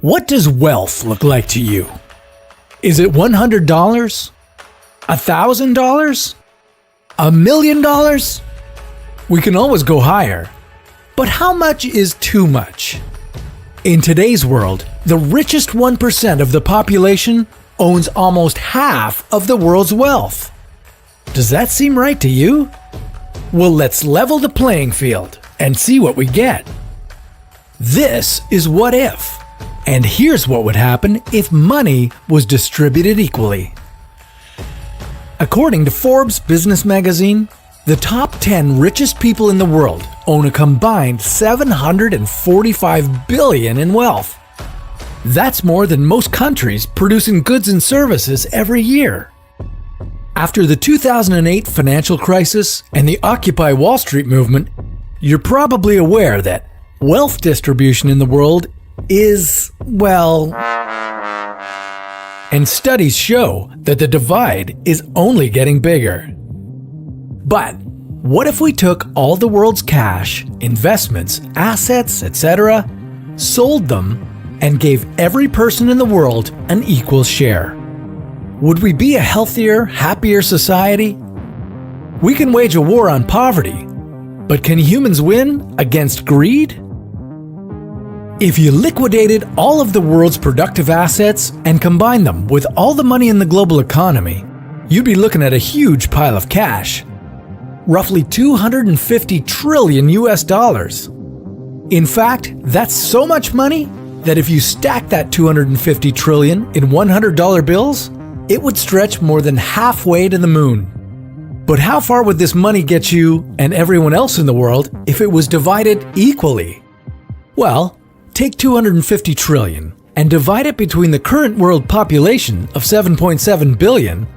What does wealth look like to you? Is it $100? $1,000? $1,000,000? We can always go higher. But how much is too much? In today's world, the richest 1% of the population owns almost half of the world's wealth. Does that seem right to you? Well, let's level the playing field and see what we get. This is What If. And here's what would happen if money was distributed equally. According to Forbes Business Magazine, the top 10 richest people in the world own a combined $745 billion in wealth. That's more than most countries producing goods and services every year. After the 2008 financial crisis and the Occupy Wall Street movement, you're probably aware that wealth distribution in the world is, well, and studies show that the divide is only getting bigger. But what if we took all the world's cash, investments, assets, etc., sold them, and gave every person in the world an equal share? Would we be a healthier, happier society? We can wage a war on poverty, but can humans win against greed? If you liquidated all of the world's productive assets and combined them with all the money in the global economy, you'd be looking at a huge pile of cash. Roughly 250 trillion US dollars. In fact, that's so much money that if you stack that 250 trillion in $100 bills, it would stretch more than halfway to the moon. But how far would this money get you and everyone else in the world if it was divided equally? Well, take 250 trillion and divide it between the current world population of 7.7 billion,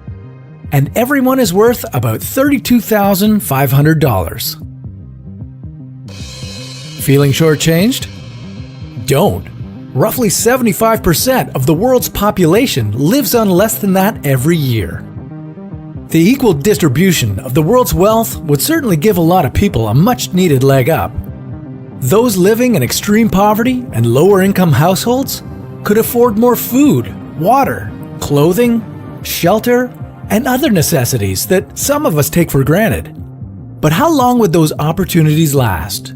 and everyone is worth about $32,500. Feeling shortchanged? Don't. Roughly 75% of the world's population lives on less than that every year. The equal distribution of the world's wealth would certainly give a lot of people a much-needed leg up. Those living in extreme poverty and lower-income households could afford more food, water, clothing, shelter, and other necessities that some of us take for granted. But how long would those opportunities last?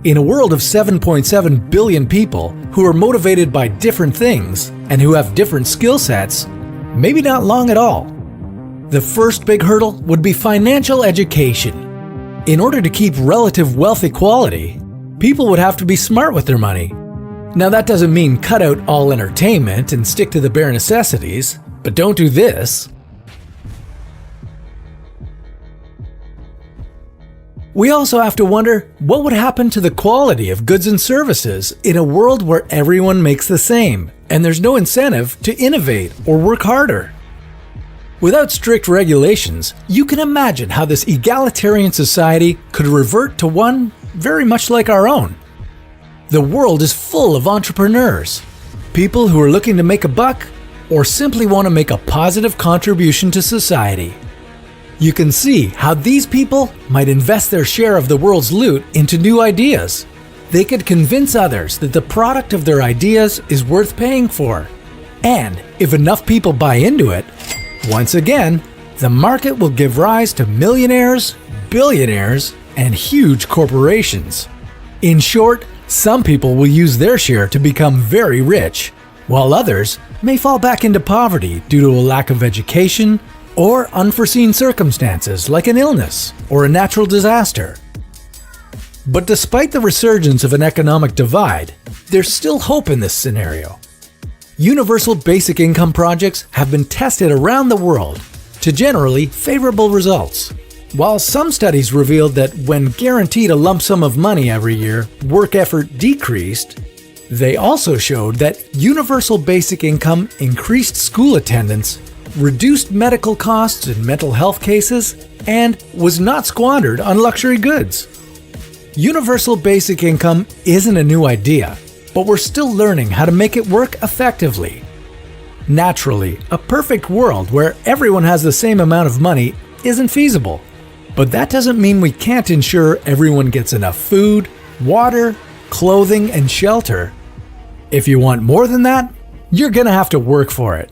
In a world of 7.7 billion people who are motivated by different things and who have different skill sets, maybe not long at all. The first big hurdle would be financial education. In order to keep relative wealth equality, people would have to be smart with their money. Now that doesn't mean cut out all entertainment and stick to the bare necessities, but don't do this. We also have to wonder what would happen to the quality of goods and services in a world where everyone makes the same and there's no incentive to innovate or work harder. Without strict regulations, you can imagine how this egalitarian society could revert to one very much like our own. The world is full of entrepreneurs, people who are looking to make a buck or simply want to make a positive contribution to society. You can see how these people might invest their share of the world's loot into new ideas. They could convince others that the product of their ideas is worth paying for. And if enough people buy into it, once again, the market will give rise to millionaires, billionaires, and huge corporations. In short, some people will use their share to become very rich, while others may fall back into poverty due to a lack of education or unforeseen circumstances like an illness or a natural disaster. But despite the resurgence of an economic divide, there's still hope in this scenario. Universal basic income projects have been tested around the world to generally favorable results. While some studies revealed that when guaranteed a lump sum of money every year, work effort decreased, they also showed that universal basic income increased school attendance, reduced medical costs in mental health cases, and was not squandered on luxury goods. Universal basic income isn't a new idea, but we're still learning how to make it work effectively. Naturally, a perfect world where everyone has the same amount of money isn't feasible. But that doesn't mean we can't ensure everyone gets enough food, water, clothing, and shelter. If you want more than that, you're gonna have to work for it.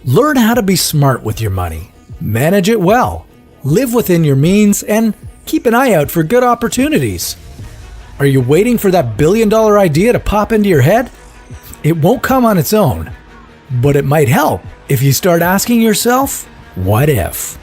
Learn how to be smart with your money, manage it well, live within your means, and keep an eye out for good opportunities. Are you waiting for that billion-dollar idea to pop into your head? It won't come on its own, but it might help if you start asking yourself, what if?